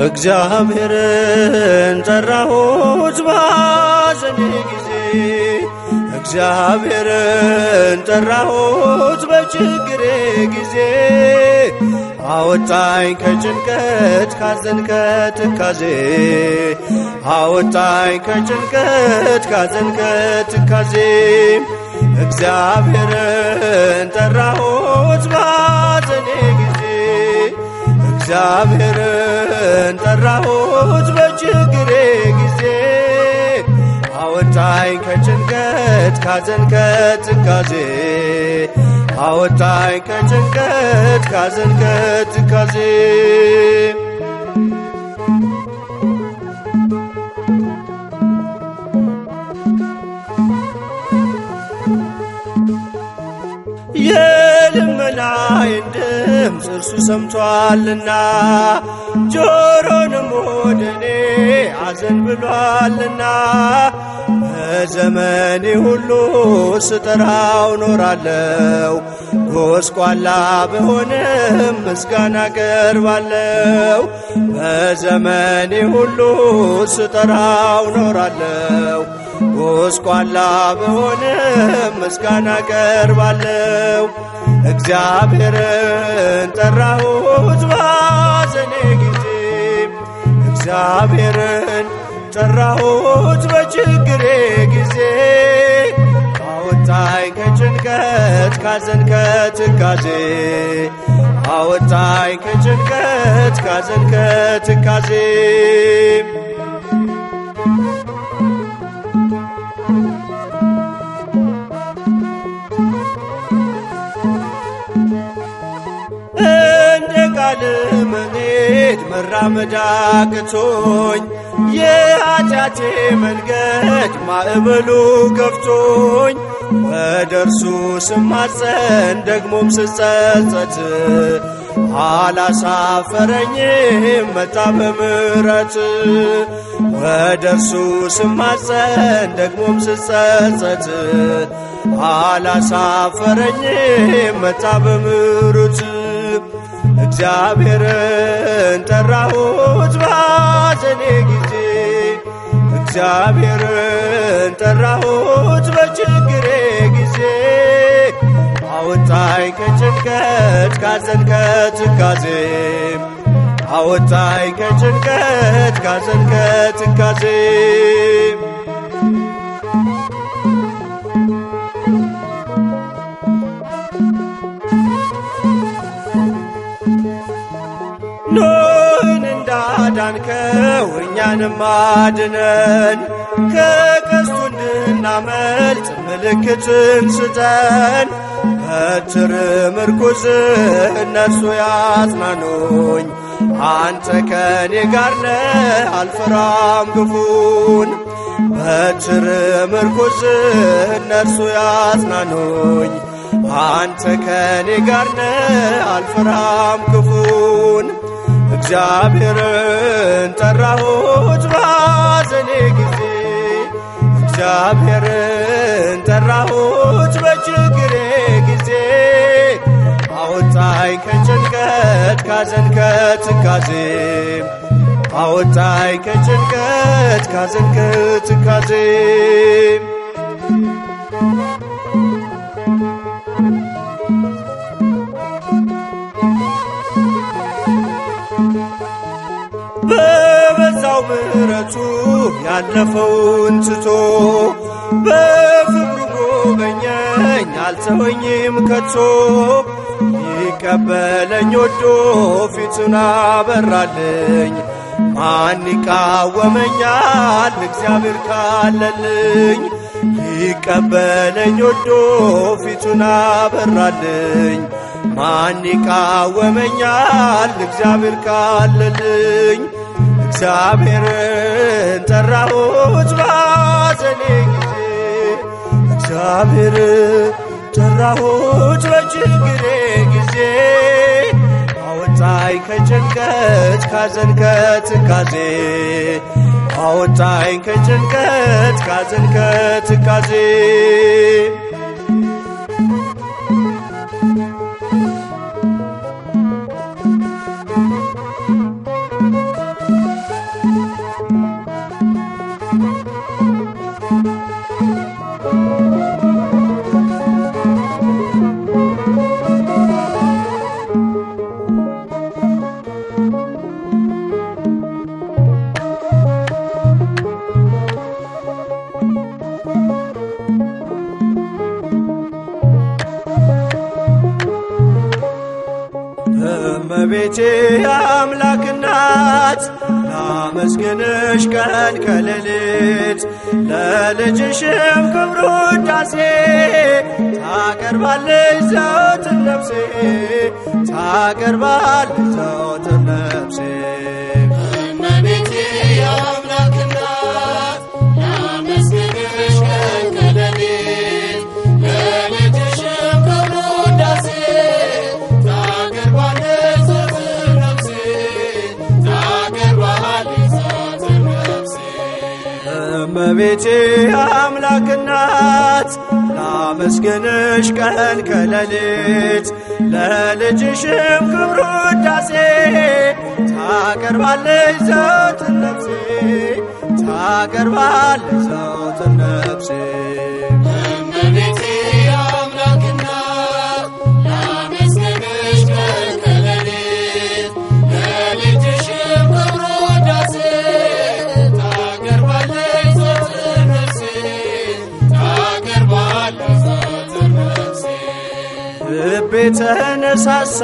እግዚአብሔርን ጠራሁት ባዘኔ ጊዜ እግዚአብሔርን ጠራሁት በችግሬ ጊዜ አወጣኝ ከጭንቀት ካዘን ከትካዜ አወጣኝ ከጭንቀት ካዘን ከትካዜ እግዚአብሔርን ጠራሁት ባዘኔ ጊዜ እግዚአብሔርን ጠራሁት በችግሬ ጊዜ አወጣኝ ከጭንቀት ካዘን ከትካዜ አወጣኝ ከጭንቀት ካዘን ከትካዜ የልመናዬን ድምፅ እርሱ ሰምቶአልና ጆሮንም ወደኔ አዘንብሎአልና በዘመኔ ሁሉ ስጠራው ኖራለው ጎስቋላ ብሆንም ምስጋና ቀርባለው በዘመኔ ሁሉ ስጠራው ኖራለው ጎስቋላ ብሆንም ምስጋና ቀርባለው እግዚአብሔርን ጠራሁት ባዘኔ ጊዜ እግዚአብሔርን ጠራሁት በችግሬ ጊዜ አወጣኝ ከጭንቀት ካዘን ከትካዜ አወጣኝ ከጭንቀት ካዘን ከትካዜ እንደ ቃል መሄድ መራመድ አቅቶኝ የኃጢአቴ መንገድ ማዕበሉ ገፍቶኝ ወደ እርሱ ስማጸን ደግሞም ስጸጸት አላሳፈረኝም መጣ በምሕረት ወደ እርሱ ስማጸን ደግሞም ስጸጸት አላሳፈረኝም መጣ በምሕረት እግዚአብሔርን ጠራሁት ባዘኔ ጊዜ እግዚአብሔርን ጠራሁት በችግሬ ጊዜ አወጣኝ ከጭንቀት ካዘን ከትካዜ አወጣኝ ከጭንቀት ካዘን ከትካዜ ኖህን እንዳዳንከው እኛንም አድነን ከቀስቱ እንድናመልጥ ምልክትን ስጠን በትር ምርኩዝ እነርሱ ያጽናኑኝ አንተ ከኔ ጋር ነህ አልፈራም ግፉን በትር ምርኩዝ እነርሱ ያጽናኑኝ አንተ ከኔ ጋር ነህ አልፈራም ክፉን እግዚአብሔርን ጠራሁት ባዘኔ ጊዜ እግዚአብሔርን ጠራሁት በችግሬ ጊዜ አወጣኝ ከጭንቀት ካዘን ከትካዜ አወጣኝ ከጭንቀት ካዘን ከትካዜ በበዛው ምሕረቱ ያለፈውን ትቶ በፍቅሩ ጎበኘኝ አልተወኝም ከቶ ሊቀበለኝ ወዶ ፊቱን አበራልኝ ማን ይቃወመኛል እግዚአብሔር ካለልኝ ሊቀበለኝ ወዶ ፊቱን አበራልኝ ማን ይቃወመኛል እግዚአብሔር ካለልኝ እግዚአብሔርን ጠራሁት ባዘኔ ጊዜ እግዚአብሔርን ጠራሁት በችግሬ ጊዜ አወጣኝ ከጭንቀት ካዘን ከትካዜ አወጣኝ ከጭንቀት ካዘን ከትካዜ እመቤቴ አምላክ እናት ላመስግንሽ ቀን ከሌሊት ለልጅሽም ክብር ውዳሴ ታቀርባለች ዘወትር ነፍሴ ታቀርባለች ዘወትር ነፍሴ እመቤቴ አምላክ እናት ላመስግንሽ ቀን ከሌሊት ለልጅሽም ክብር ውዳሴ ታቀርባለች ዘወትር ነፍሴ ታቀርባለች ዘወትር ነፍሴ እመቤቴ አምላክ እናት ላመስግንሽ ቀን ከሌሊት ለልጅሽም ክብር ውዳሴ ታቀርባለች ዘወትር ነፍሴ ታቀርባለች ዘወትር ነፍሴ እመቤቴ አምላክ እናት ላመስግንሽ ቀን ከሌሊት ለልጅሽም ክብር ውዳሴ ታቀርባለች ዘወትር ነፍሴ ታቀርባለች ዘወትር ነፍሴ ልቤ ተነሳሳ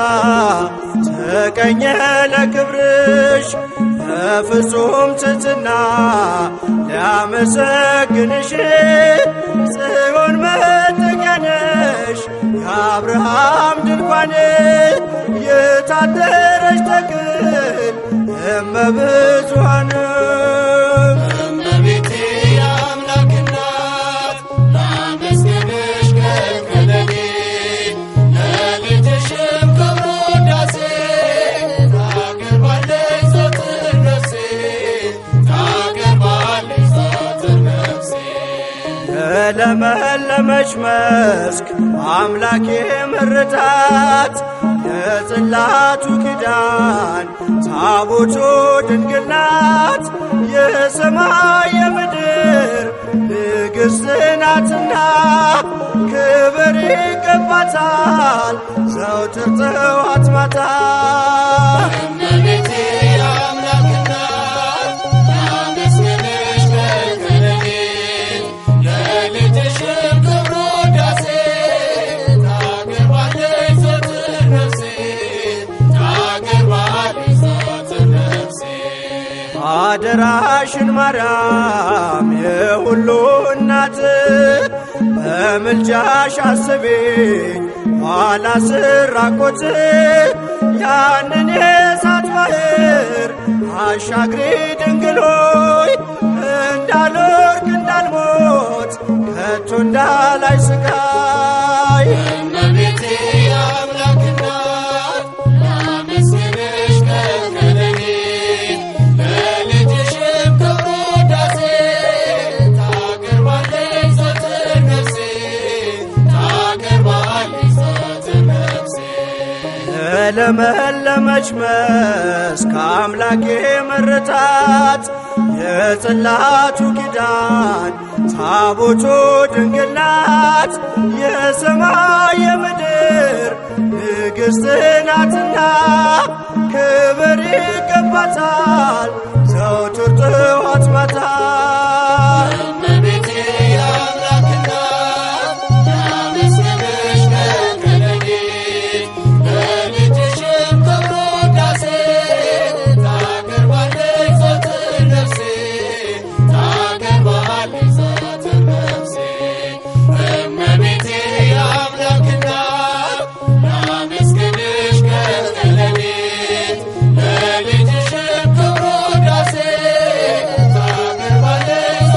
ተቀኘ ለክብርሽ በፍጹም ትሕትና ሊያመሰግንሽ ጽዮን መጠጊያ ነሽ የአብርሃም ድንኳን የታደረች ተክል እመብዙኃን እመቤቴ አምላክ እናት ላመስግንሽ ቀን ከሌሊት ለልጅሽም ክብር ውዳሴ ታቀርባለች ዘወትር ነፍሴ ታቀርባለች ዘወትር ነፍሴ የለመለመች መስክ አምላኬ መረጣት የጽላቱ ኪዳን ታቦቱ ድንግል ናት የሰማይ የምድር ንግሥት ናትና ክብር ይገባታል ዘወትር ጠዋት ማታ እመቤቴ አምላክ እናት ላመስግንሽ ቀን ከሌሊት ለልጅሽም ክብር ውዳሴ ታቀርባለች ዘወትር ነፍሴ ታቀርባለች ዘወትር ነፍሴ አደራሽን ማርያም የሁሉ እናት በምልጃሽ አስቤኝ ኋላ ስራቆት ያንን የእሳት ባሕር አሻግሪ ድንግል ሆይ እንዳልወድቅ እንዳልሞት ከቶ እንዳላይ ስቃይ እመቤቴ አምላክ እናት ላመስግንሽ ቀን ከሌሊት ለልጅሽም ክብር ውዳሴ ታቀርባለች ዘወትር ነፍሴ ታቀርባለች ዘወትር ነፍሴ የለመለመች መስክ አምላኬ መረጣት የጽላቱ ኪዳን ታቦቱ ድንግል ናት የሰማይ የምድር ንግሥት ናትና ክብር ይገባታል ዘወትር ጠዋት ማታ እመቤቴ አምላክ እናት ላመስግንሽ ቀን ከሌሊት ለልጅሽም ክብር ውዳሴ ታቀርባለች ዘወትር ነፍሴ ታቀርባለች ዘወትር ነፍሴ እመቤቴ አምላክ እናት ላመስግንሽ ቀን ከሌሊት ለልጅሽም ክብር ውዳሴ ታቀርባለች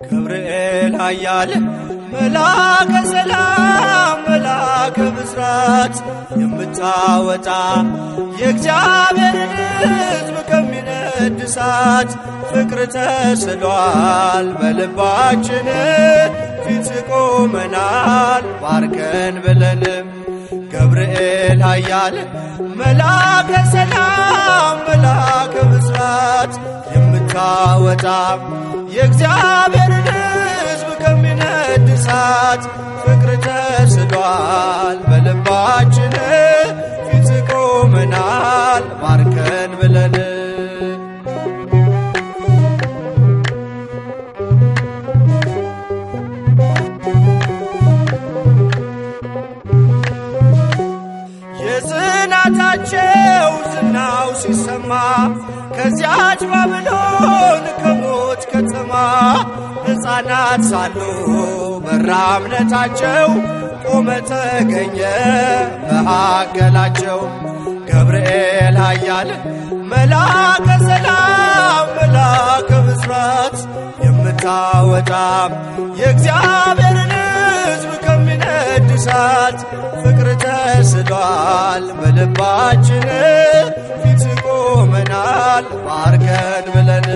ገብርኤል ኃያል መልአከ ሰላም መልአከ ብስራት የምታወጣ የእግዚአብሔርን ሕዝብ ከሚነድ እሳት ፍቅር ተስሏል በልባችን ፊት ቆመናል ባርከን ብለንም ገብርኤል ኃያል መልአከ ሰላም መልአከ ብስራት የምታወጣ የእግዚአብሔርን ሕዝብ ከሚነድ እሳት ፍቅር ተስሏል በልባችን ፊት ቆመናል ባርከን ብለን የጽናታቸው ዝናው ሲሰማ ከዚያች ባቢሎን ከሞት ከተማ ሕፃናት ሳሉ በራ እምነታቸው ቆመ ተገኘ መካከላቸው። ገብርኤል ኃያል መልአከ ሰላም መልአከ ብስራት የምታወጣ የእግዚአብሔርን ሕዝብ ከሚነድ እሳት ፍቅር ተስሏል በልባችን ፊት ቆመናል ባርከን ብለን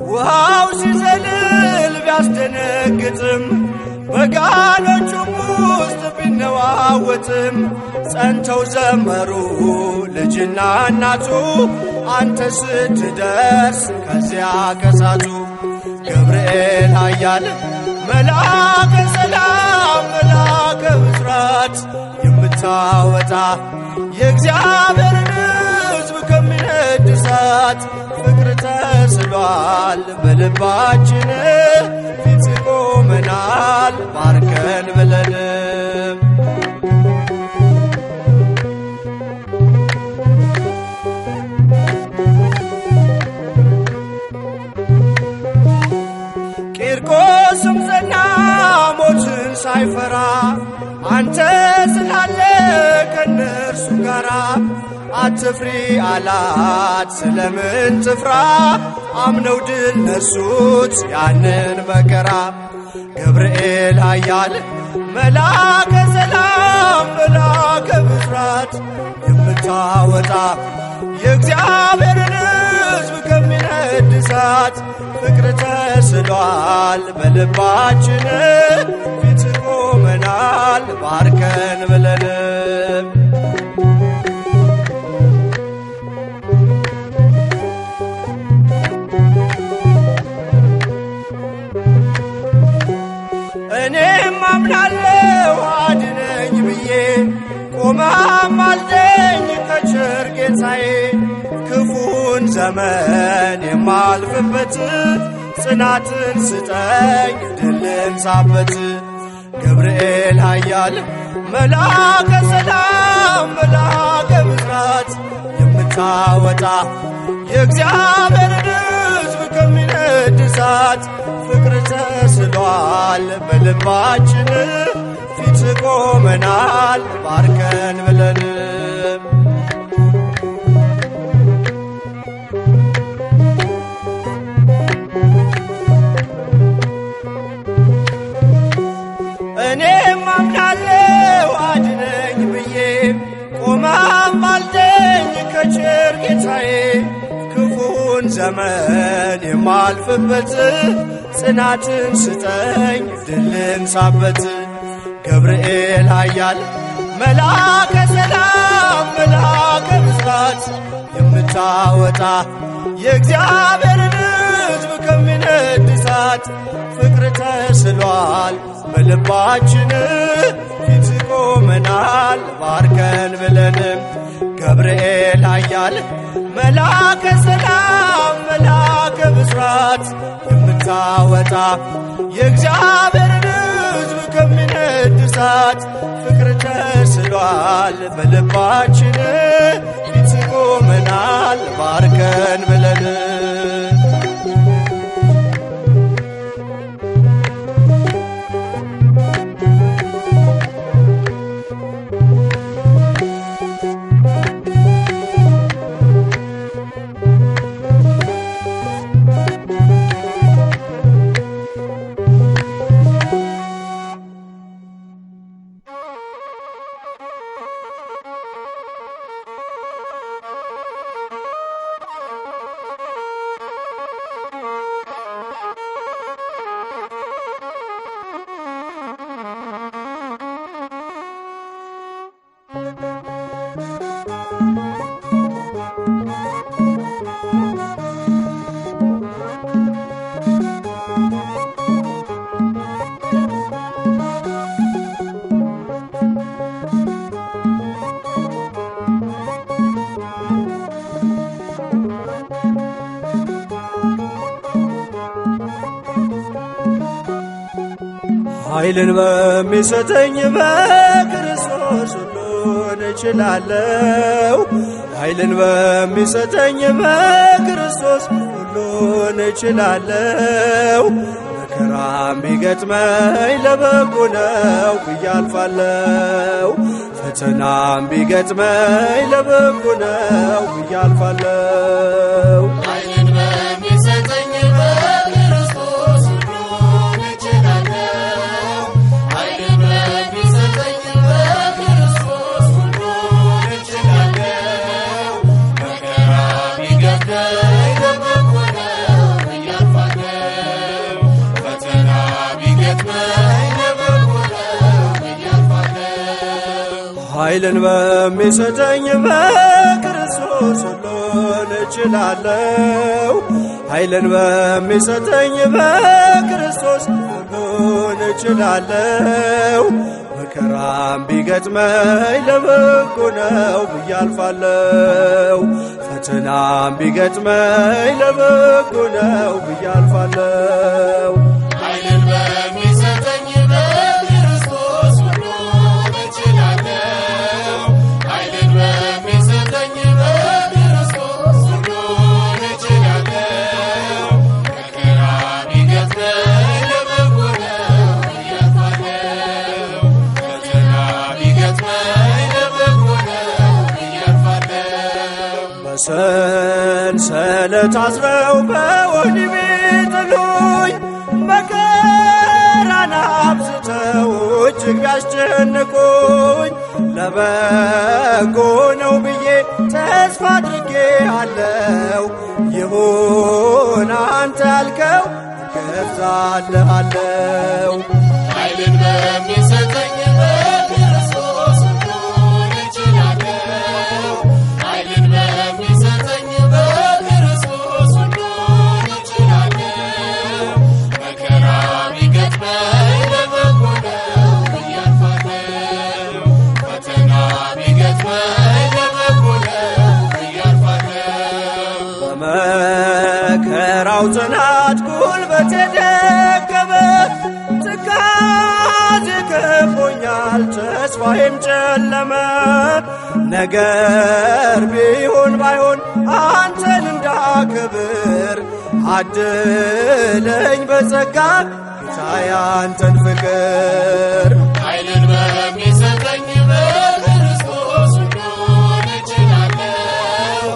ውሃው ሲዘልል ቢያስደነግጥም በጋኖቹም ውስጥ ቢነዋወጥም ጸንተው ዘመሩ ልጅና እናቱ አንተ ስትደርስ ከዚያ ከሳቱ። ገብርኤል ኃያል መልአከ ሰላም መልአከ ብስራት የምታወጣ የእግዚአብሔርን ሕዝብ ከሚነድ እሳት ፍቅር ተስሏል በልባችን ፊት ቆመናል ባርከን ብለን ቂርቆስም ጸና ሞትን ሳይፈራ አንተ ስላለ ከነርሱ ጋራ አትፍሪ አላት ስለምን ትፍራ አምነው ድል ነሱት ያንን መከራ። ገብርኤል ኃያል መልአከ ሰላም መልአከ ብስራት የምታወጣ የእግዚአብሔርን ሕዝብ ከሚነድ እሳት ፍቅር ተስሏል በልባችን ፊት ቆመናል ባርከን ብለን እኔም አምናለሁ አድነኝ ብዬ ቆመህ አልደኝ ከቸር ጌታዬ ክፉን ዘመን የማልፍበት ጽናትን ስጠኝ ድልን ሳበት። ገብርኤል ኃያል መልአከ ሰላም መልአከ ብስራት የምታወጣ የእግዚአብሔርን ሕዝብ ከሚነድ እሳት ፍቅር ተስሏል በልባችን ፊት ቆመናል ባርከን ብለን እኔም አምናለሁ አድነኝ ብዬ ቆመህ አልደኝ ከቸር ጌታዬ ክፉን ዘመን የማልፍበት ጽናትን ስጠኝ ድልን ሳበት። ገብርኤል ኃያል መልአከ ሰላም መልአከ ብስራት የምታወጣ የእግዚአብሔርን ሕዝብ ከሚነድ እሳት ፍቅር ተስሏል በልባችን ፊት ቆመናል ባርከን ብለንም። ገብርኤል ኃያል መልአከ ሰላም መልአከ ብስራት የምታወጣ የእግዚአብሔርን ሕዝብ ከሚነድ ቅዱሳት ፍቅር ተስሏል በልባችን ፊት ቆመናል ባርከን ብለን ኃይልን በሚሰጠኝ በክርስቶስ ሁሉን እችላለሁ። ኃይልን በሚሰጠኝ በክርስቶስ ሁሉን እችላለሁ። መከራም ቢገጥመኝ ለበጎ ነው ብዬ አልፋለሁ። ፈተናም ቢገጥመኝ ለበጎ ነው ብዬ አልፋለሁ። ኃይልን በሚሰጠኝ በክርስቶስ ሁሉን እችላለሁ። ኃይልን በሚሰጠኝ በክርስቶስ ሁሉን እችላለሁ። መከራም ቢገጥመኝ ለበጎ ነው ብዬ አልፋለሁ። ፈተናም ቢገጥመኝ ለበጎ ነው ብዬ አልፋለሁ። ኃይልን በሚሰጠኝ በክርስቶስ ሁሉን እችላለሁ። ኃይልን በሚሰጠኝ በክርስቶስ ሁሉን እችላለሁ። መከራ ቢገጥመኝ ለበጎ ነው ብዬ አልፋለሁ። ፈተና ቢገጥመኝ ለበጎ ነው ብዬ አልፋለሁ። በሰንሰለት አስረው በወህኒ ቤት ጥሉኝ መከራን አብዝተው እጅግ ቢያስጨንቁኝ ለበጎ ነው ብዬ ተስፋ አድርጌ አለው። ይሁን አንተ ያልከው እገዛልሃለሁ። ኃይልን በሚሰጠኝ በክርስቶስ ሁሉን እችላለሁ። ኃይልን በሚሰጠኝ በክርስቶስ ሁሉን እችላለሁ። መከራ ቢገጥመኝ ለበጎ ነው ብዬ አልፋለሁ። ፈተና ቢገጥመኝ ለበጎ ነው ብዬ አልፋለሁ። በመከራው ጽናት ጉልበቴ ደከመ፣ ትካዜ ከቦኛል ተስፋዬም ጨለመ። ነገር ቢሆን ባይሆን አንተን እንዳከብር አድለኝ በጸጋ ጌታዬ አንተን ፍቅር። ኃይልን በሚሰጠኝ በክርስቶስ ሁሉን እችላለሁ።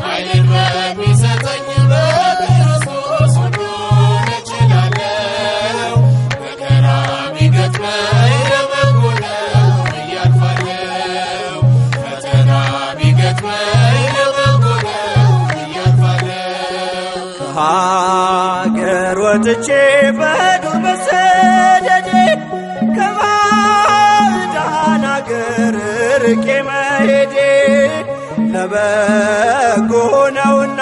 ኃይልን በሚሰጠኝ በክርስቶስ ሁሉን እችላለሁ። መከራ ቢገጥመኝ ለበጎ ነው ብዬ አልፋለሁ። ፈተና ቢገጥመኝ ለበጎ ነው ብዬ አልፋለሁ። ከሀገር ወጥቼ በዱር መሰደዴ ከባዕዳን አገር ርቄ መሄዴ ለበጎ ነውና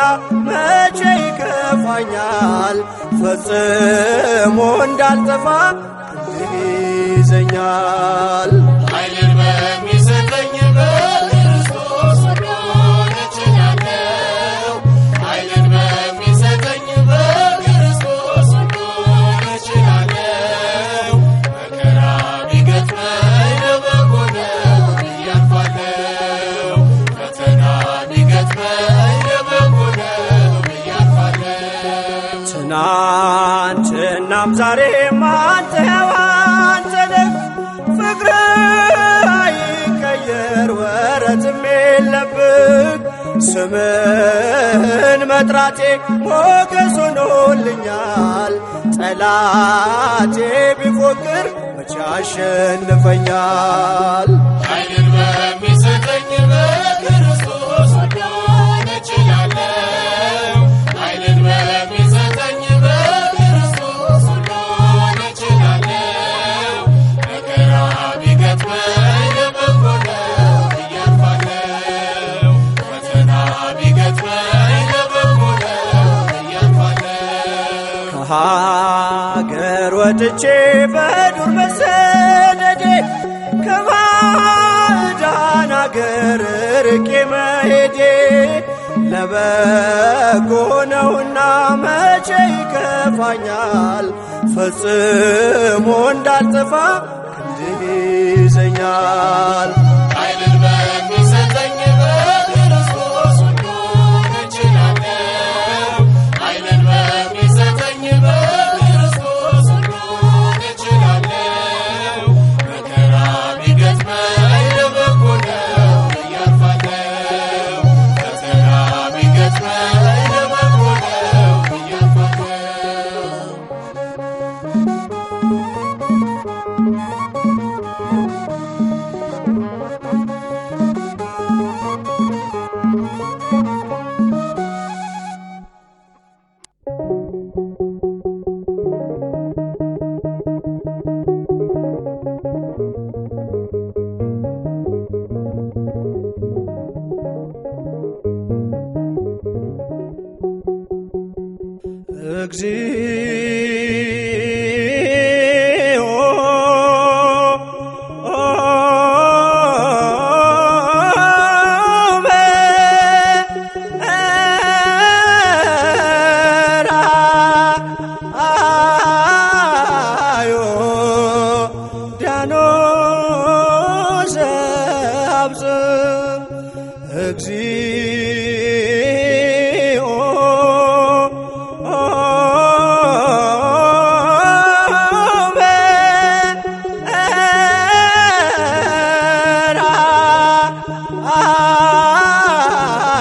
መቼ ይከፋኛል። ፈጽሞ እንዳልጠፋ ክንድህ ይዘኛል። ኃይልን በሚሰጠኝ በክርስቶስ ሁሉን እችላለሁ። ኃይልን በሚሰጠኝ በክርስቶስ ሁሉን እችላለሁ። መከራ ቢገጥመኝ ትናንትናም ዛሬም አንተ ሕያው አንተ ነህ። ፍቅርህ አይቀየር ወረትም የለብህ። ስምህን መጥራቴ ሞገስ ሆኖልኛል። ጠላቴ ቢፎክር መቼ ያሸንፈኛል? ኃይልን በሚሰጠኝ በክርስቶስ መዳን እችላለሁ። ኃይልን በሚሰጠኝ በክርስቶስ መዳን እችላለሁ። መከራ ቢገጥመኝ ለበጎ ነው ብዬ አልፋለሁ። ፈተና ቢገጥመኝ ለበጎ ነው ብዬ አልፋለሁ። ከሀገር ወጥቼ በዱር መሰደዴ ከባዕዳን አገር ርቄ መሄዴ ለበጎ ነውና መቼ ይከፋኛል? ፈጽሞ እንዳልጠፋ ክንድህ ይዘኛል። ኃይልን በሚሰጠኝ በክርስቶስ መዳን እችላለሁ። ኃይልን በሚሰጠኝ በክርስቶስ መዳን እችላለሁ። መከራ ቢገጥመኝ ለበጎ ነው ብዬ አልፋለሁ። ፈተና ቢገጥመኝ ለበጎ ነው ብዬ አልፋለሁ። እግዚኦ መራዮ ዳኖስ አብጽም እግዚኦ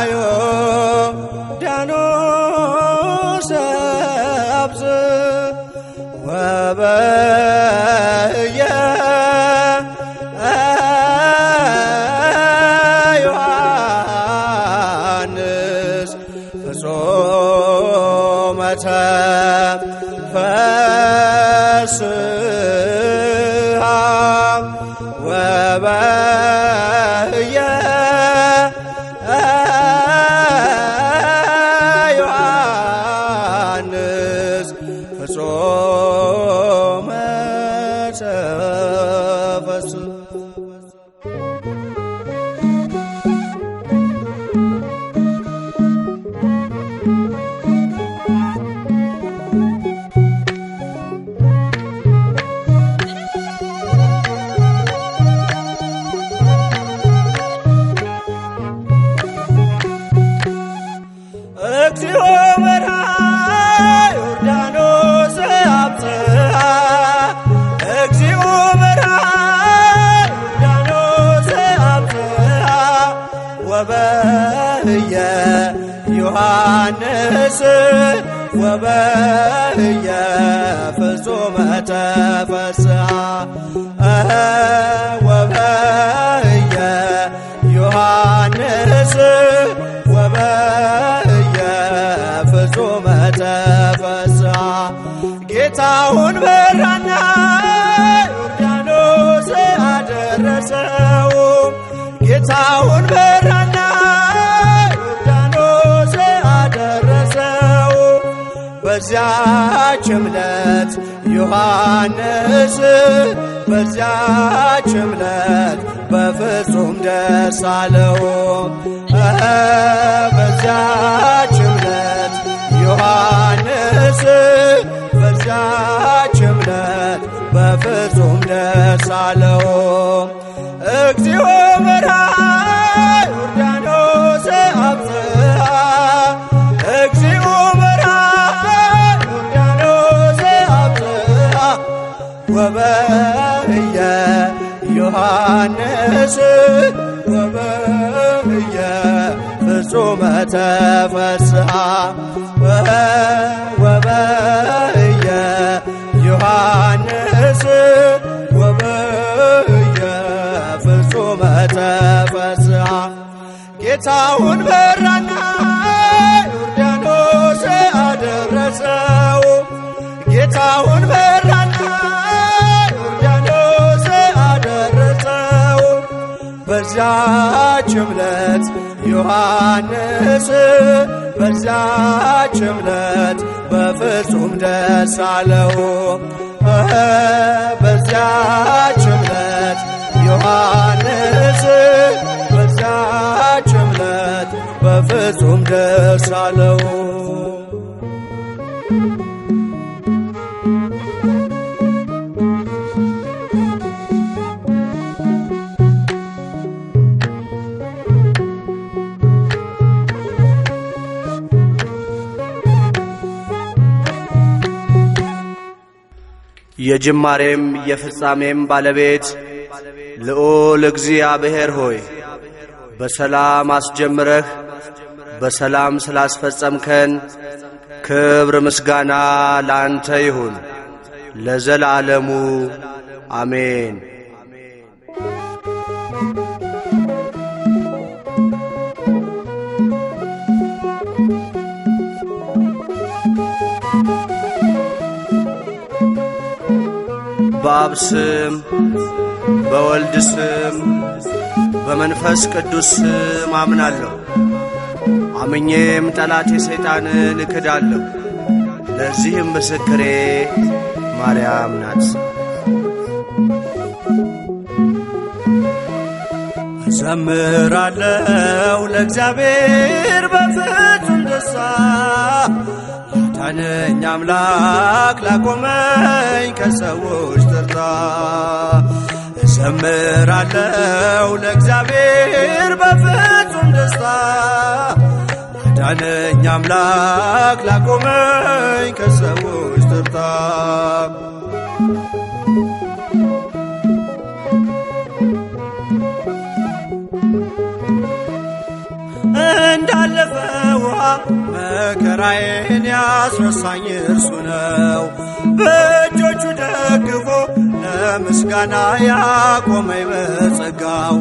መራዮ ዳኖስ አብጽም ወበየ ዮሐንስ ፍጹመ ተፈስሐ ወበየ ዮሐንስ ፍጹመ ተፈስሐ እግዚኦ መርሃ ዮርዳኖስ አብጽሐ እግዚኦ መርሃ ዮርዳኖስ አብጽሐ ወበህየ ዮሐንስ ወበህየ ፍጹመ ተፈስሐ ወበህየ ዮሐንስ ወበህየ ፍጹመ ተፈስሐ ጌታውን በራና ዮርዳኖስ አደረሰው። ጌታውን በራና ዮርዳኖስ አደረሰው። በዚያች ዕለት ዮሐንስ በዚያች ዕለት በፍጹም ደስ አለው። በዚያች ዕለት ዮሐንስ በዚያች ዕለት በፍጹም ደስ አለው። እግዚኦ መርሃ ዮርዳኖስ አብጽሐ እግዚኦ መርሃ ዮርዳኖስ አብጽሐ ዮሐንስ ወበህየ ፍጹመ ተፈስሐ ወበህየ ዮሐንስ ወበህየ ፍጹመ ተፈስሐ ጌታውን በራና ዮርዳኖስ አደረሰው ጌታውን በራና ዮርዳኖስ አደረሰው በዚያች ዕለት ዮሐንስ በዚያች ዕለት በፍጹም ደስ አለው በዚያች ዕለት ዮሐንስ በዚያች ዕለት በፍጹም ደስ አለው። የጅማሬም የፍጻሜም ባለቤት ልዑል እግዚአብሔር ሆይ በሰላም አስጀምረህ በሰላም ስላስፈጸምከን ክብር ምስጋና ለአንተ ይሁን ለዘላለሙ አሜን። በአብ ስም በወልድ ስም በመንፈስ ቅዱስ ስም አምናለሁ። አምኜም ጠላቴ ሰይጣንን እክዳለሁ። ለዚህም ምስክሬ ማርያም ናት። እዘምራለሁ ለእግዚአብሔር በፍጹም ደስታ ያዳነኝ አምላክ ላቆመኝ ከሰዎች ተርታ። እዘምራለሁ ለእግዚአብሔር በፍጹም ደስታ ያዳነኝ አምላክ ላቆመኝ ከሰዎች ተርታ። እንዳለፈ ውሃ መከራዬን ያስረሳኝ እርሱ ነው። በእጆቹ ደግፎ ለምስጋና ያቆመኝ በጸጋው።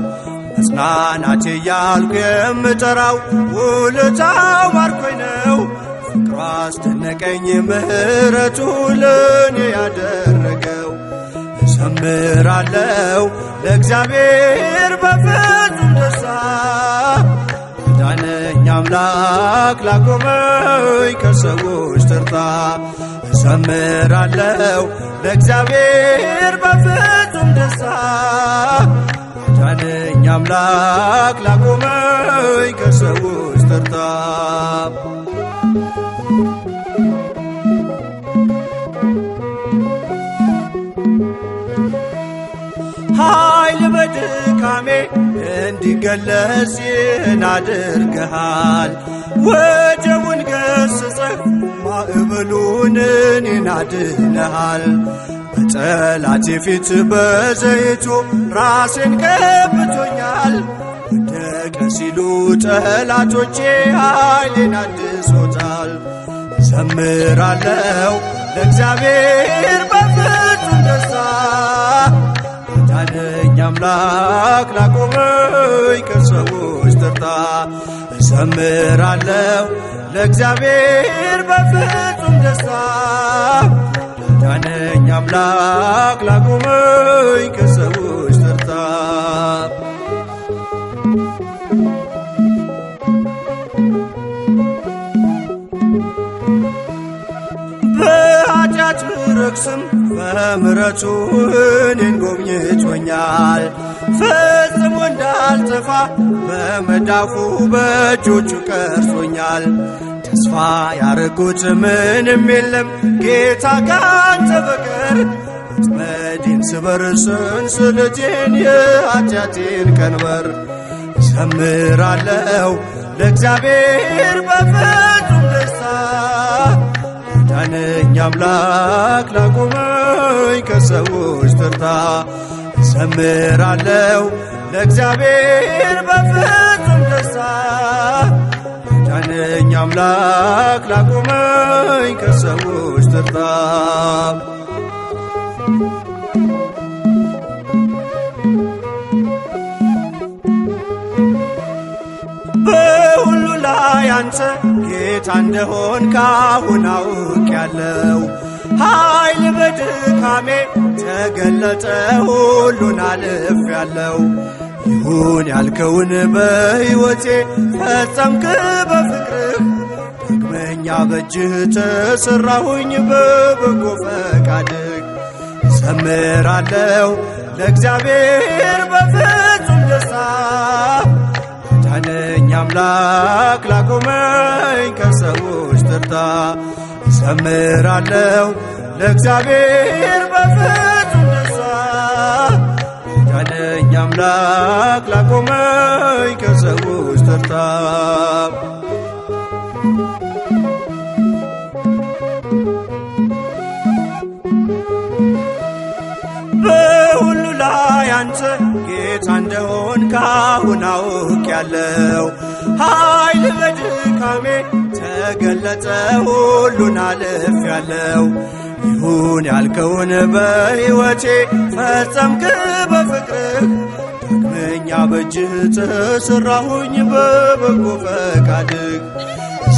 መጽናናቴ እያልኩ የምጠራው ውለታው ማርኮኝ ነው። ፍቅሩ አስደነቀኝ ምሕረቱ ለኔ ያደረገው። እዘምራለሁ ለእግዚአብሔር በፍጹም ደስታ ያዳነኝ አምላክ ላቆመኝ ከሰዎች ተርታ። እዘምራለሁ ለእግዚአብሔር በፍጹም ደስታ ያዳነኝ አምላክ ላቆመኝ ከሰዎች ተርታ። ኃይል በድካሜ እንዲገለጽ ይህን አድርገሃል። ወጀቡን ገሥጸህ ማዕበሉን እኔን አድነሃል። በጠላቴ ፊት በዘይቱ ራሴን ቀብቶኛል። ወደቀ ሲሉ ጠላቶቼ ኃይሌን አድሶታል። እዘምራለሁ ለእግዚአብሔር በፍጹም ደስታ ያዳነኝ አምላክ ላቆመኝ ከሰዎች ተርታ። እዘምራለሁ ለእግዚአብሔር በፍጹም ደስታ ያዳነኝ አምላክ ላቆመኝ ከሰዎች ተርታ። በኃጢአት ብረክስም በምሕረቱ እኔን ጎብኝቶኛል። ፈጽሞ እንዳልጠፋ በመዳፉ በእጆቹ ቀርጾኛል። ተስፋ ያረጉት ምንም የለም ጌታ ካንተ በቀር። ወጥመዴን ስበር ሰንሰለቴን የኃጢአቴን ቀንበር። እዘምራለሁ ለእግዚአብሔር በፍጹም ደስታ ያዳነኝ አምላክ ላቆመኝ ከሰዎች ተርታ። ዘምራለሁ ለእግዚአብሔር በፍጹም ደስታ ያዳነኝ አምላክ ላቆመኝ ከሰዎች ተርታ በሁሉ ላይ አንተ ጌታ እንደሆንክ አሁን አውቄያለሁ። ኃይል በድካሜ ተገለጠ ሁሉን አልፌያለሁ። ይሁን ያልከውን በሕይወቴ ፈጸምክ በፍቅርህ ዳግመኛ በእጅህ ተሠራሁኝ በበጎ ፈቃድህ። ዘምራለሁ ለእግዚአብሔር በፍጹም ደስታ ያዳነኝ አምላክ ላቆመኝ ከሰዎች ተርታ ዘምራለሁ ለእግዚአብሔር በፍጹም ደስታ ያዳነኝ አምላክ ላቆመኝ ከሰዎች ተርታ በሁሉ ላይ አንተ ጌታ እንደሆንክ አሁን አውቄያለሁ። ኃይል በድካሜ ተገለጠ ሁሉን አልፌያለሁ። ይሁን ያልከውን በሕይወቴ ፈጸምክ በፍቅርህ ዳግመኛ በእጅህ ተሠራሁኝ በበጎ ፈቃድህ።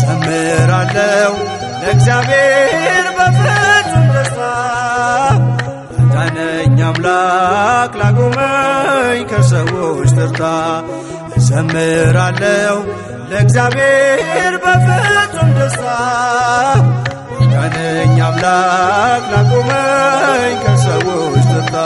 ዘምራለሁ ለእግዚአብሔር በፍጹም ደስታ ያዳነኝ አምላክ ላቆመኝ ከሰዎች ተርታ ዘምራለሁ ለእግዚአብሔር በፍጹም ደስታ ያዳነኝ አምላክ ላቆመኝ ከሰዎች ተርታ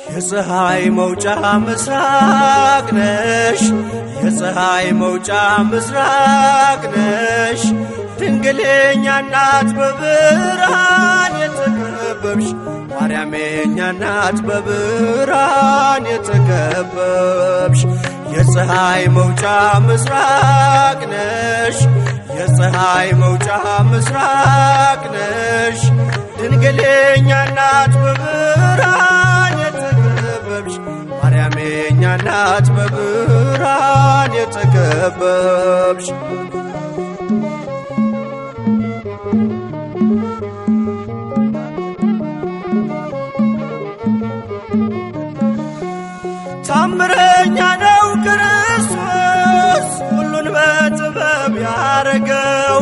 የፀሐይ መውጫ ምስራቅ ነሽ፣ የፀሐይ መውጫ ምስራቅ ነሽ። ድንግልኛ እናት በብርሃን የተከበብሽ ማርያም የኛ እናት በብርሃን የተከበብሽ የፀሐይ መውጫ ምስራቅ ነሽ፣ የፀሐይ መውጫ ምስራቅ ነሽ። ድንግልኛ እናት በብርሃን የተከበብሽ ማርያም የኛ እናት በብርሃን የተከበብሽ ታምረኛ ነው ክርስቶስ ሁሉን በጥበብ ያረገው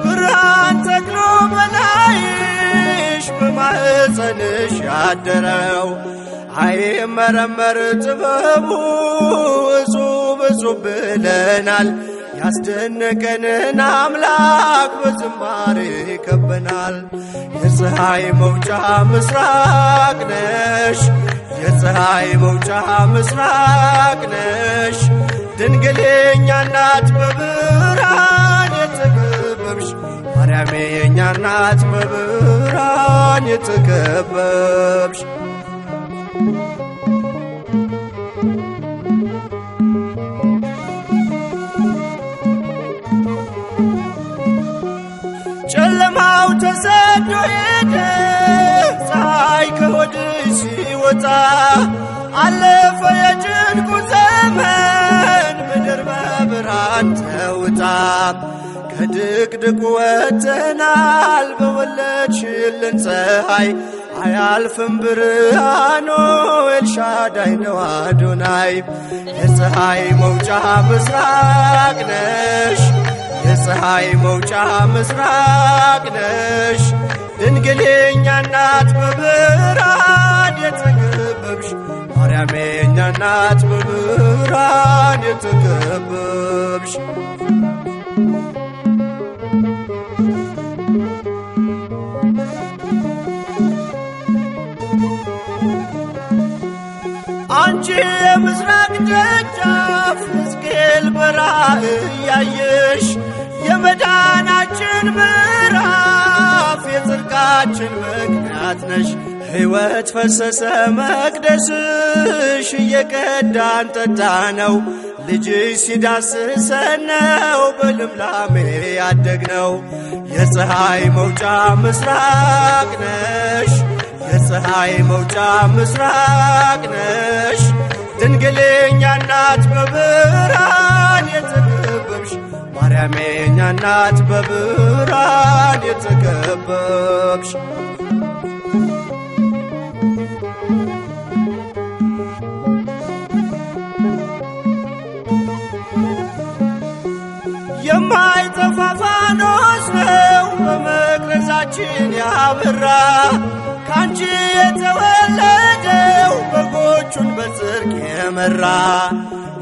ብርሃን ተክሎ በላይሽ በማኅፀንሽ ያደረው አይመረመር ጥበቡ እጹብ እጹብ ብለናል። ያስደነቀንን አምላክ በዝማሬ ከበናል። የፀሐይ መውጫ ምስራቅ ነሽ፣ የፀሐይ መውጫ ምስራቅ ነሽ። ድንግልኛ እናት በብርሃን የተከበብሽ ማርያም የኛ እናት በብርሃን የተከበብሽ ጨለማው ተሰዶ ሄደ ፀሐይ ከሆድሽ ሲወጣ አለፈ የጭንቁ ዘመን ምድር በብርሃን ተውጣ ከድቅድቁ ወጥተናል በወለድሽልን ፀሐይ አያልፍም ብርሃኑ ኤልሻዳይ ነው አዶናይ። የፀሐይ መውጫ ምስራቅ ነሽ፣ የፀሐይ መውጫ ምስራቅ ነሽ። ድንግል የእኛ እናት በብርሃን የተከበብሽ ማርያም የእኛ እናት በብርሃን የተከበብሽ። አንቺ የምስራቅ ደጃፍ ሕዝቅኤል በራእይ ያየሽ የመዳናችን ምዕራፍ የጽድቃችን ምክንያት ነሽ። ሕይወት ፈሰሰ መቅደስሽ እየቀዳን ጠጣ ነው። ልጅሽ ሲዳስሰን ነው በልምላሜ ያደግነው። የፀሐይ መውጫ ምስራቅ ነሽ፣ የፀሐይ መውጫ ምስራቅ ነሽ። ድንግል የእኛ እናት በብርሃን የተከበብሽ ማርያም የእኛ እናት በብርሃን የተከበብሽ። የማይጠፋ ፋኖስ ነው በመቅረዛችን ያበራ። ካንቺ የተወለደው በጎቹን በጽድቅ የመራ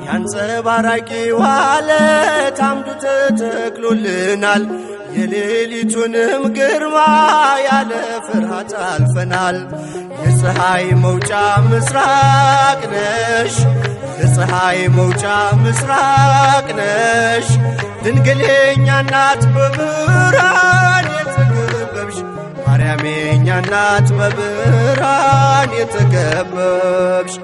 ያንጸባራቂ ዋለት አምዱ ተተክሎልናል። የሌሊቱንም ግርማ ያለ ፍርሃት አልፈናል። የፀሐይ መውጫ ምስራቅ ነሽ፣ የፀሐይ መውጫ ምስራቅ ነሽ። ድንግል የእኛ እናት በብርሃን የተከበብሽ ማርያም የእኛ እናት በብርሃን የተከበብሽ።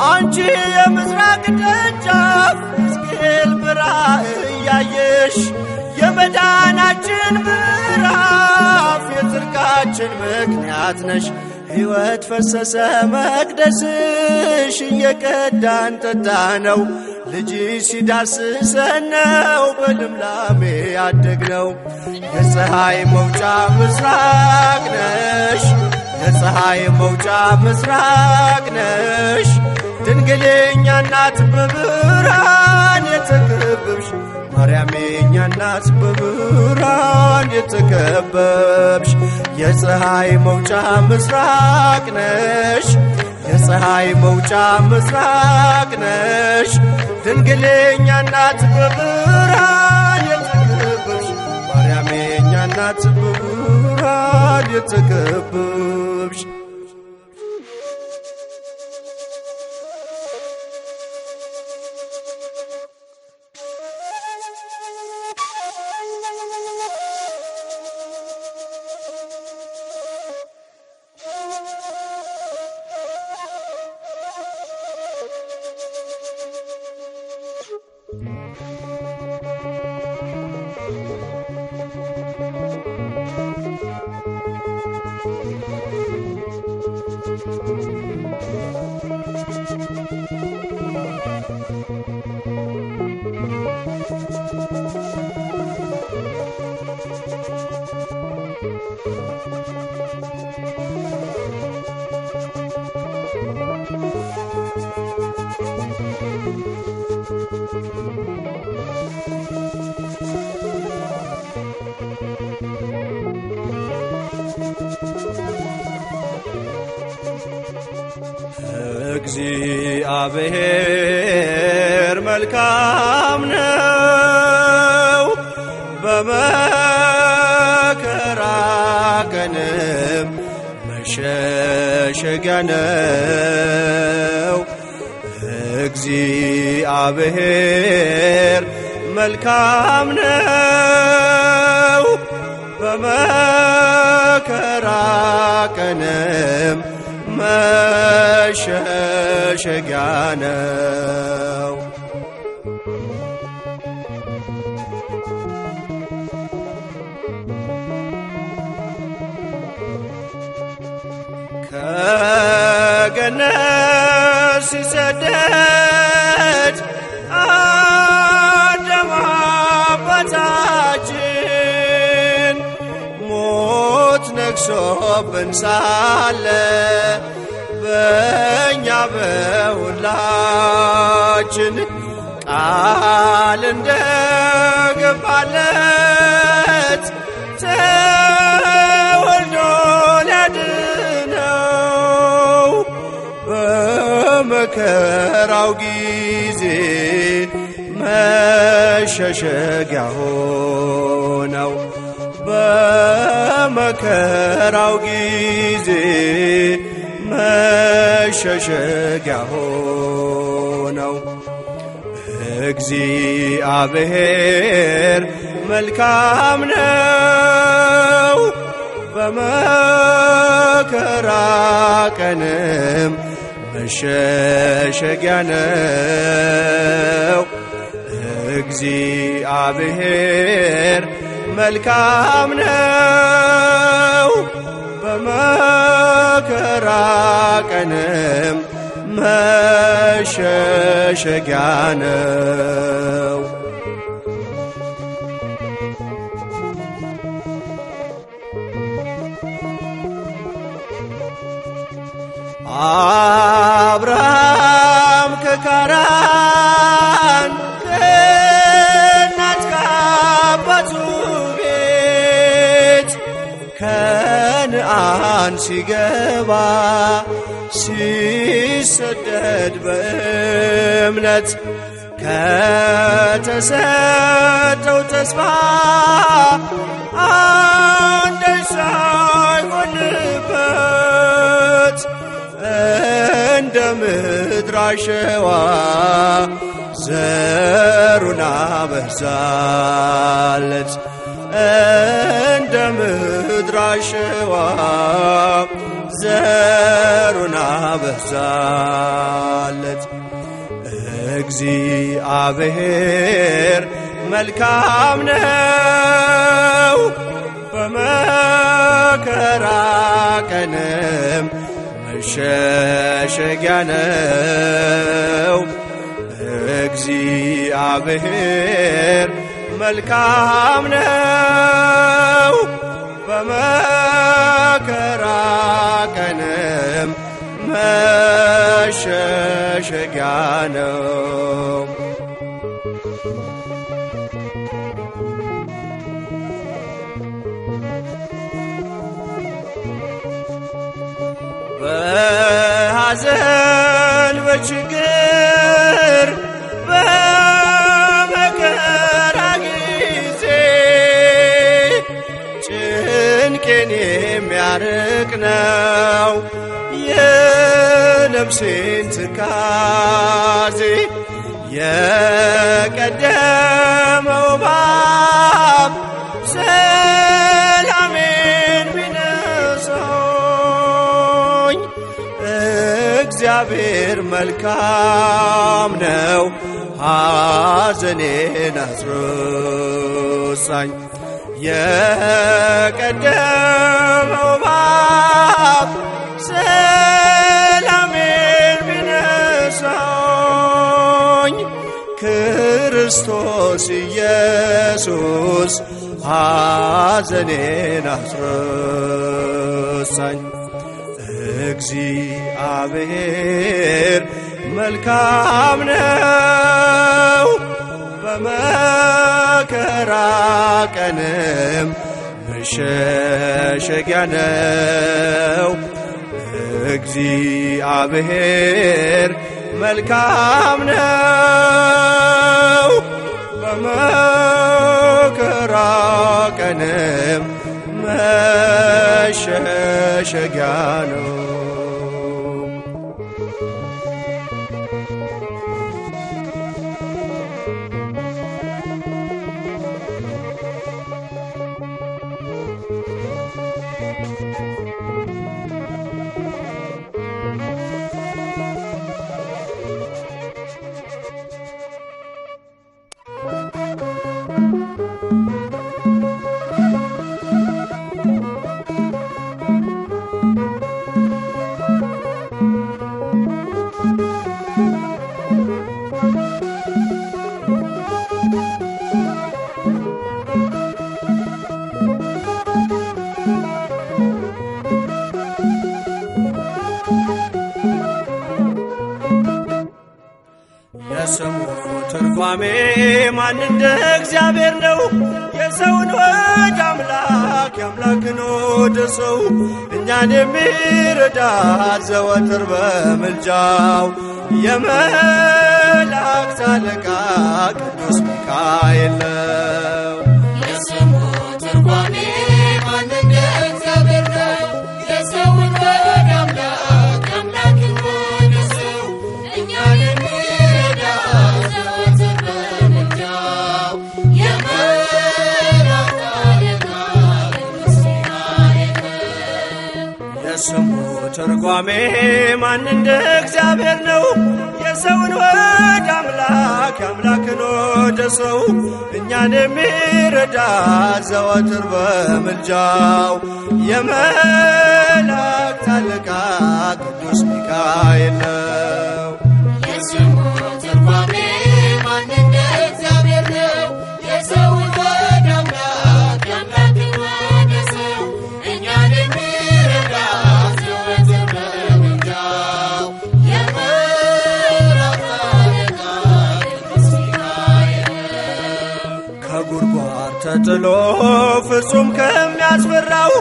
አንቺ የምስራቅ ደጃፍ ሕዝቅኤል በራእይ ያየሽ የመዳናችን ምዕራፍ የጽድቃችን ምክንያት ነሽ። ሕይወት ፈሰሰ መቅደስሽ እየቀዳን ጠጣ ነው። ልጅሽ ሲዳስሰን ነው በልምላሜ ያደግነው። የፀሐይ መውጫ ምስራቅ ነሽ፣ የፀሐይ መውጫ ምስራቅ ነሽ። ድንግል የእኛ እናት በብርሃን የተከበብሽ ማርያም የእኛ እናት በብርሃን የተከበብሽ። የፀሐይ መውጫ ምስራቅ ነሽ፣ የፀሐይ መውጫ ምስራቅ ነሽ። ድንግል የእኛ እናት በብርሃን የተከበብሽ ማርያም የእኛ እናት በብርሃን የተከበብሽ። እግዚአብሔር መልካም ነው፣ በመከራ ቀንም መሸሸጊያ ነው። እግዚአብሔር መልካም ነው፣ በመከራ ቀንም መሸሸጊያ ነው። ከገነት ሲሰደድ አዳም አባታችን ሞት ነግሶብን ሳለ በእኛ በሁላችን ቃል እንደገባለት ተወልዶ ሊያድነው በመከራው ጊዜ መሸሸጊያ ሆነው በመከራው ጊዜ መሸሸጊያ ሆነው እግዚአብሔር መልካም ነው በመከራ ቀንም መሸሸጊያ ነው። እግዚአብሔር መልካም ነው በመከራ ቀንም መሸሸጊያ ነው። አብርሃም ከካራን ከእናት ከአባቱ ቤት ከነዓን ሲገባ ሲሰደድ በእምነት ከተሰጠው ተስፋ አንዳች ሳይጎልበት እንደ ምድር አሸዋ ዘሩን አበዛለት እንደ ምድር አሸዋ ዘሩን አበዛለት። እግዚአብሔር መልካም ነው በመከራ ቀንም መሸሸጊያ ነው። እግዚአብሔር መልካም ነው በመከራ ቀንም መሸሸጊያ ነው። በሐዘን በችግር በመከራ ጊዜ ጭንቄን የሚያርቅ ነው የነፍሴን ትካዜ የቀደመው እባብ ሰላሜን ቢነሳኝ እግዚአብሔር መልካም ነው ሐዘኔን አስረሳኝ። የቀደመው እባብ ሰላሜን ቢነሳኝ ክርስቶስ ኢየሱስ ሐዘኔን አስረሳኝ። እግዚአብሔር መልካም ነው በመከራ ቀንም መሸሸጊያ ነው። እግዚአብሔር መልካም ነው በመከራ ቀንም መሸሸጊያ ነው። የስሙ ትርጓሜ ማን እንደ እግዚአብሔር ነው? የሰውን ወደ አምላክ የአምላክን ወደ ሰው እኛን የሚረዳ ዘወትር በምልጃው የመላእክት አለቃ ቅዱስ ሚካኤል ነው። የስሙ ትርጓሜ ማን እንደ እግዚአብሔር ነው? የሰውን ወደ አምላክ የአምላክን ወደ ሰው እኛን የሚረዳ ዘወትር በምልጃው የመላእክት አለቃ ቅዱስ ሚካኤል ነው። የስሙ ትርጓሜ ማን እንደ እግዚአብሔር ነው? የሰውን ወደ አምላክ የአምላክን ወደ ሰው እኛን የሚረዳ ዘወትር በምልጃው የመላእክት አለቃ ቅዱስ ሚካኤል ነው። የስሙ ትርጓሜ ማን እንደ እግዚአብሔር ነው? የሰውን ወደ አምላክ የአምላክን ወደ ሰው እኛን የሚረዳ ዘወትር በምልጃው የመላእክት አለቃ ቅዱስ ሚካኤል ነው። ከጉድጓድ ተጥሎ ፍጹም ከሚያስፈራው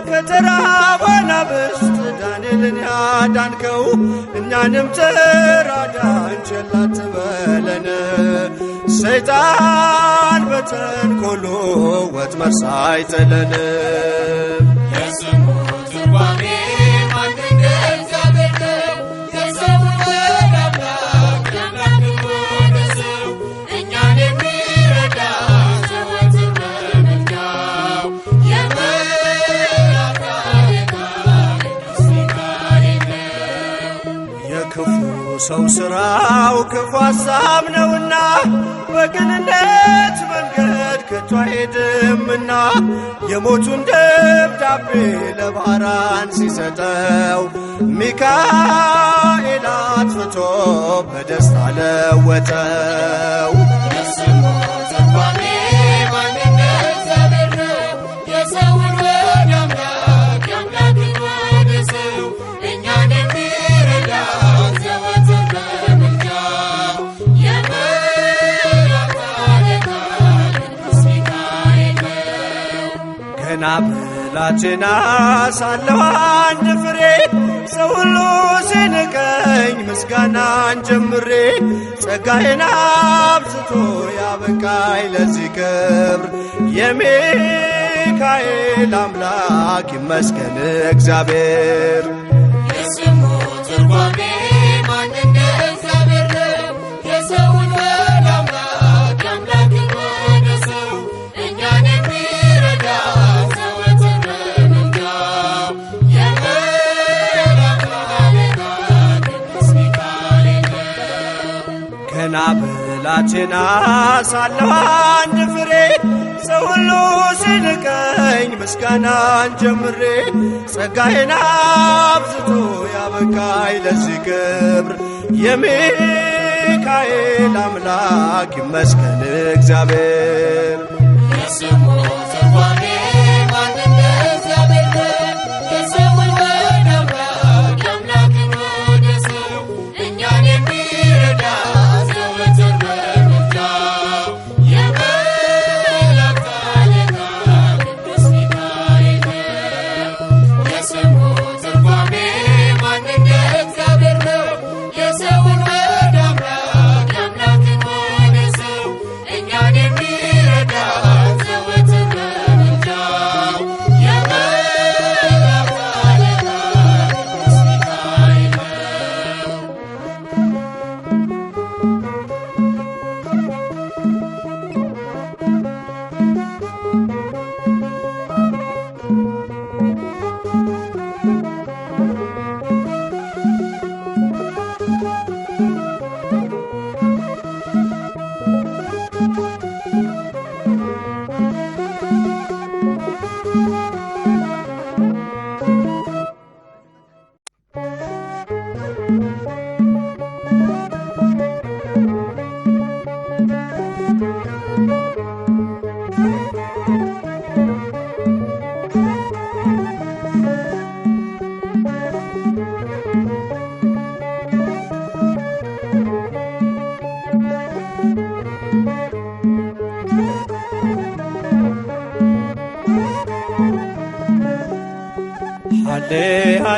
ከተራበ አናብስት ዳንኤልን ያዳንከው እኛንም ተራዳን ቸል አትበለን። ሰይጣን በተንኰሉ ወጥመድ ሳይጥለን የስሙ ትርጓሜ ማን እንደ እግዚአብሔር ነው? የሰውን ወደ አምላክ የአምላክን ወደ ሰው እኛን የሚረዳ ዘወትር በምልጃው የመላእክት አለቃ ቅዱስ ሚካኤል ነው። የክፉ ሰው ሥራው ክፉ ሐሳብ ነውና በቅንነት መንገድ ከቶ አይሄድምና የሞቱን ደብዳቤ ለባህራን ሲሰጠው ሚካኤል አጥፍቶ በደስታ ለወጠው። የስሙ ትርጓሜ ማን እንደ እግዚአብሔር ነው? የሰውን ወደ አምላክ የአምላክን ወደ ሰው እኛን የሚረዳ ዘወትር በምልጃው የመላእክት አለቃ ቅዱስ ሚካኤል ነው። ገና ብላቴና ሳለሁ አንድ ፍሬ ሰው ሁሉ ሲንቀኝ ምስጋናን ጀምሬ ጸጋዬን አብዝቶ ያበቃኝ ለዚህ ክብር የሚካኤል አምላክ ይመስገን እግዚአብሔር። የስሙ ትርጓሜ ማን እንደ እግዚአብሔር ነው? የሰውን ወደ አምላክ የአምላክን ወደ ሰው እኛን የሚረዳ ዘወትር በምልጃው የመላእክት አለቃ ቅዱስ ሚካኤል ነው። ገና ብላቴና ሳለሁ አንድ ፍሬ ሰው ሁሉ ሲንቀኝ ምስጋናን ጀምሬ ጸጋዬን አብዝቶ ያበቃኝ ለዚህ ክብር የሚካኤል አምላክ ይመስገን እግዚአብሔር። የስሙ ትርጓሜ ማን እንደ እግዚአብሔር ነው? የሰውን ወደ አምላክ የአምላክን ወደ ሰው እኛን የሚረዳ ዘወትር በምልጃው የመላእክት አለቃ ቅዱስ ሚካኤል ነው። የስሙ ትርጓሜ ማን እንደ እግዚአብሔር ነው? የሰውን ወደ አምላክ የአምላክን ወደ ሰው እኛን የሚረዳ ዘወትር በምልጃው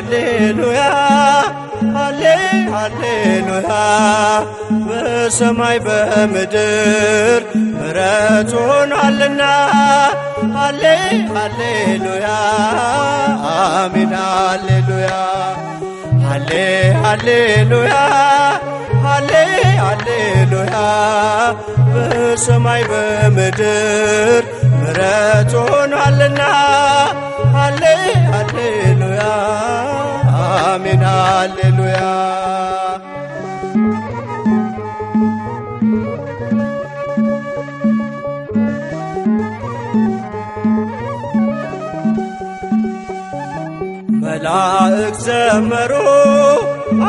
ሃሌሉያ ሃሌ ሃሌሉያ በሰማይ በምድር ምሕረት ሆኗልና ሃሌ ሃሌሉያ አሜን ሃሌሉያ ሃሌ ሃሌሉያ ሃሌ ሃሌሉያ በሰማይ በምድር ምሕረት ሆኗልና ሃሌ ሃሌሉያ አሜን ሃሌሉያ መላእክት ዘመሩ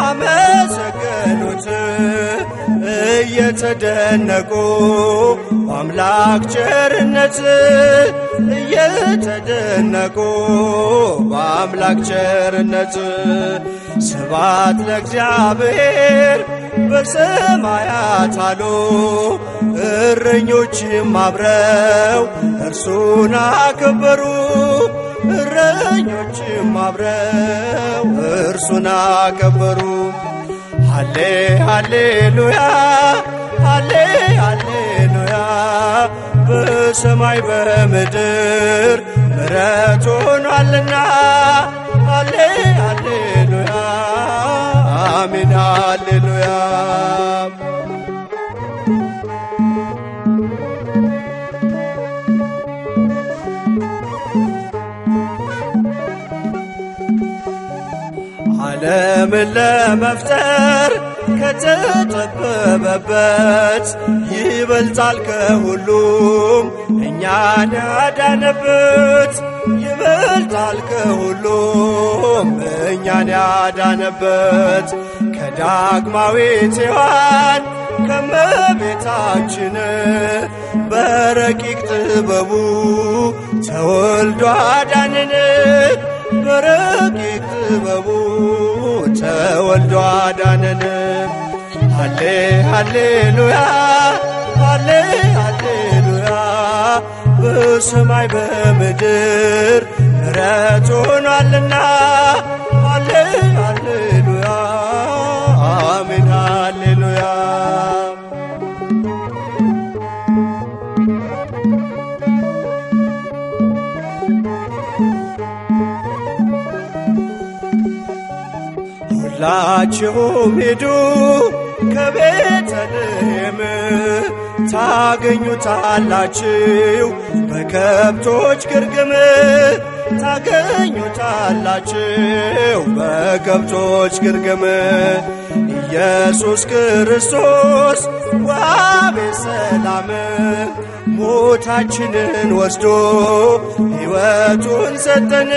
አመሰገኑት እየተደነቁ በአምላክ ቸርነት እየተደነቁ በአምላክ ቸርነት ስብሐት ለእግዚአብሔር በሰማያት አሉ እረኞችም አብረው እርሱን አከበሩ እረኞችም አብረው እርሱን አከበሩ ሃሌ ሃሌሉያ ሃሌ ሃሌሉያ በሰማይ በምድር ምሕረት ሆኗልና ሃሌ ሃሌሉያ አሜን ሃሌሉያ ዓለምን ለመፍጠር ከተጠበበበት ይበልጣል ከሁሉም እኛን ያዳነበት ይበልጣል ከሁሉም እኛን ያዳነበት ከዳግማዊት ሔዋን ከመቤታችን በረቂቅ ጥበቡ ተወልዶ አዳነን በረቂቅ ጥበቡ ተወልዶ አዳነን ሃሌ ሃሌሉያ ሃሌ ሃሌሉያ በሰማይ በምድር ምሕረት ሆኗልና ሃሌ ሃሌሉያ አሜን ሃሌሉያ ሁላችሁም ሂዱ ከቤተልሔም ታገኙታላችሁ በከብቶች ግርግም ታገኙታላችሁ በከብቶች ግርግም ኢየሱስ ክርስቶስ ዋቤ ሰላም ሞታችንን ወስዶ ሕይወቱን ሰጠን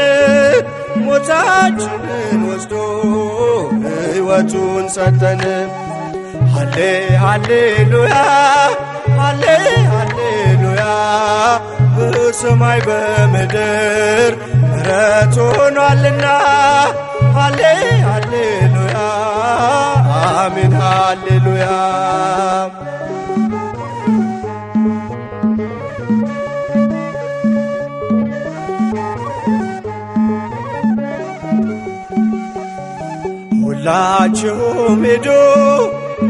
ሞታችንን ወስዶ ሕይወቱን ሰጠን ሃሌ ሃሌሉያ ሃሌ ሃሌሉያ በሰማይ በምድር ምሕረት ሆኗልና ሃሌ ሃሌሉያ አሜን ሃሌሉያ ሁላችሁም ሂዱ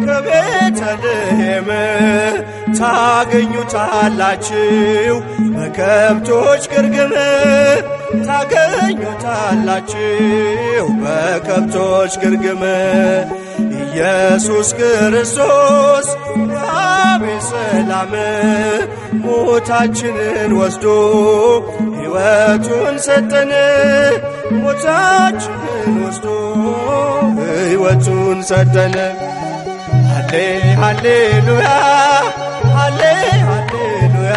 ከቤተልሔም ታገኙታላችሁ በከብቶች ግርግም ታገኙታላችሁ በከብቶች ግርግም ኢየሱስ ክርስቶስ ዋቤ ሰላም ሞታችንን ወስዶ ሕይወቱን ሰጠን ሞታችንን ወስዶ ሕይወቱን ሰጠን ሃሌ ሃሌሉያ ሃሌ ሃሌሉያ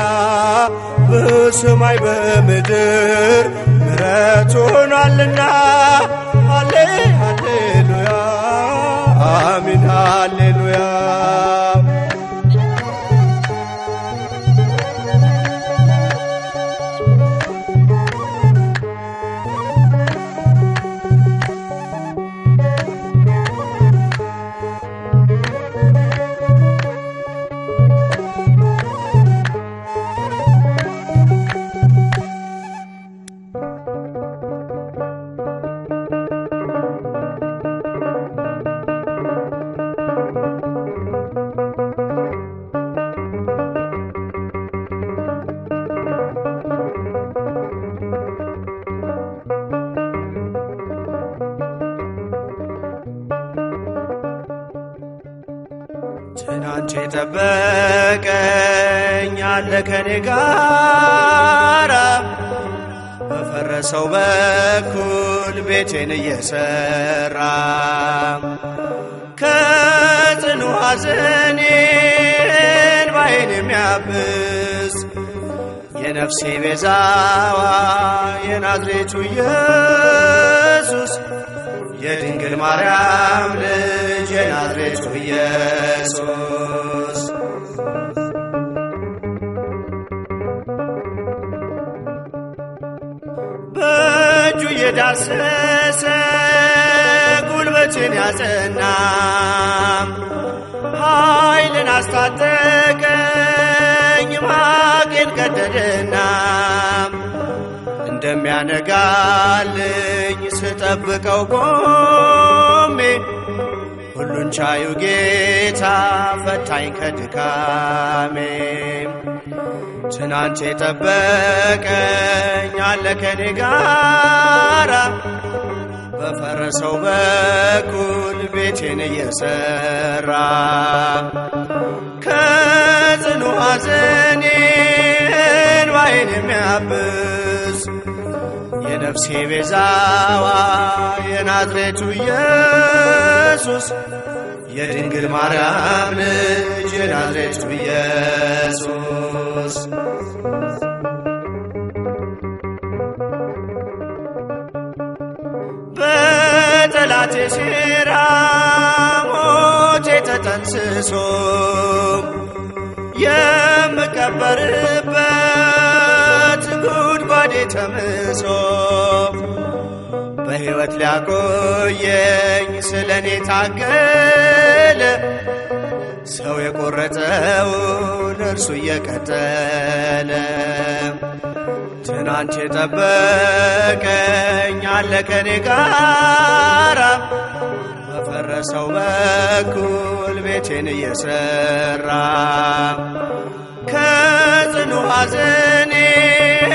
በሰማይ በምድር ምሕረት ሆኗልና ሃሌ ሃሌሉያ አሜን ሃሌሉያ ትናንት የጠበቀኝ አለ ከኔ ጋራ በፈረሰው በኩል ቤቴን እየሰራ ከጽኑ ሐዘኔ እንባዬን የሚያብስ የነፍሴ ቤዛዋ የናዝሬቱ ኢየሱስ የድንግል ማርያም ልጅ የናዝሬቱ ኢየሱስ በእጁ የዳሰሰ ጉልበቴን ያጸና ኃይልን አስታጠቀኝ ማቄን ቀደደና እንደሚያነጋልኝ ስጠብቀው ቆሜ ሁሉን ቻዩ ጌታ ፈታኝ ከድካሜ ትናንት የጠበቀኝ አለ ከኔ ጋራ በፈረሰው በኩል ቤቴን እየሰራ ከጽኑ ሐዘኔ እንባዬን የሚያብስ የነፍሴ ቤዛዋ የናዝሬቱ ኢየሱስ የድንግል ማርያም ልጅ የናዝሬቱ ኢየሱስ በጠላቴ ሴራ ሞቴ ተጠንስሶ የምቀበርበት ጉድጓዴ ተምሶ በሕይወት ሊያቆየኝ ስለኔ ታገለ ሰው የቆረጠውን እርሱ እየቀጠለ ትናንት የጠበቀኝ አለ ከኔ ጋራ በፈረሰው በኩል ቤቴን እየሰራ ከጽኑ ሐዘኔ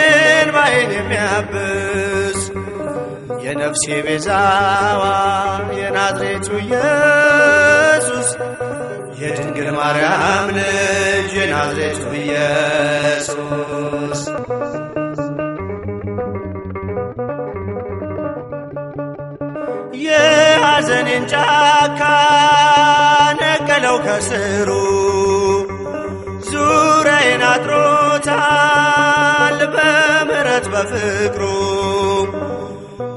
እንባዬን የሚያብስ የነፍሴ ቤዛዋ የናዝሬቱ ኢየሱስ የድንግል ማርያም ልጅ የናዝሬቱ ኢየሱስ የሐዘኔን ጫካ ነቀለው ከስሩ ዙሪያዬን አጥሮታል በምሕረት በፍቅሩ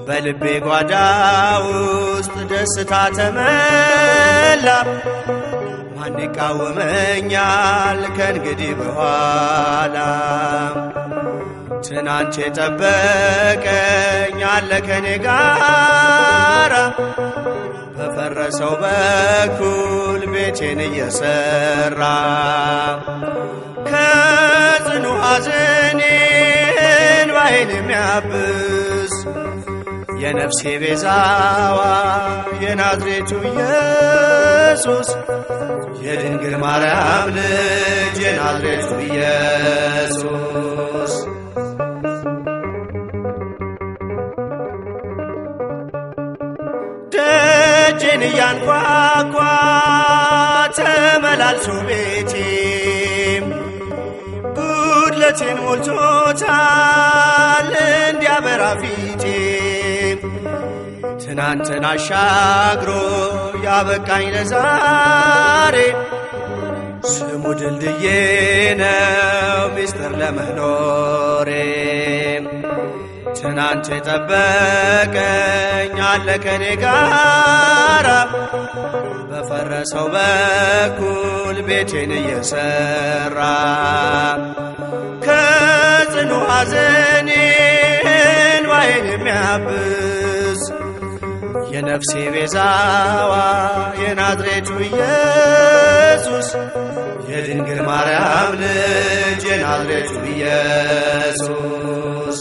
በልቤ ጓዳ ውስጥ ደስታ ተመላ ማን ይቃወመኛል ከእንግዲህ በኋላ ትናንት የጠበቀኝ አለ ከኔ ጋራ በፈረሰው በኩል ቤቴን እየሰራ ከጽኑ ሐዘኔ እንባዬን የሚያብስ የነፍሴ ቤዛዋ የናዝሬቱ ኢየሱስ የድንግል ማርያም ልጅ የናዝሬቱ ኢየሱስ ደጄን እያንኳኳ ተመላልሶ ቤቴ ጉድለቴን ሞልቶታል እንዲያበራ ፊቴ ትናንትን አሻግሮ ያበቃኝ ለዛሬ ስሙ ድልድዬ ነው ምስጢር ለመኖሬ ትናንት የጠበቀኝ አለ ከኔ ጋራ በፈረሰው በኩል ቤቴን እየሰራ ከጽኑ ሐዘኔ እንባዬን የሚያብስ የነፍሴ ቤዛዋ የናዝሬቱ ኢየሱስ የድንግል ማርያም ልጅ የናዝሬቱ ኢየሱስ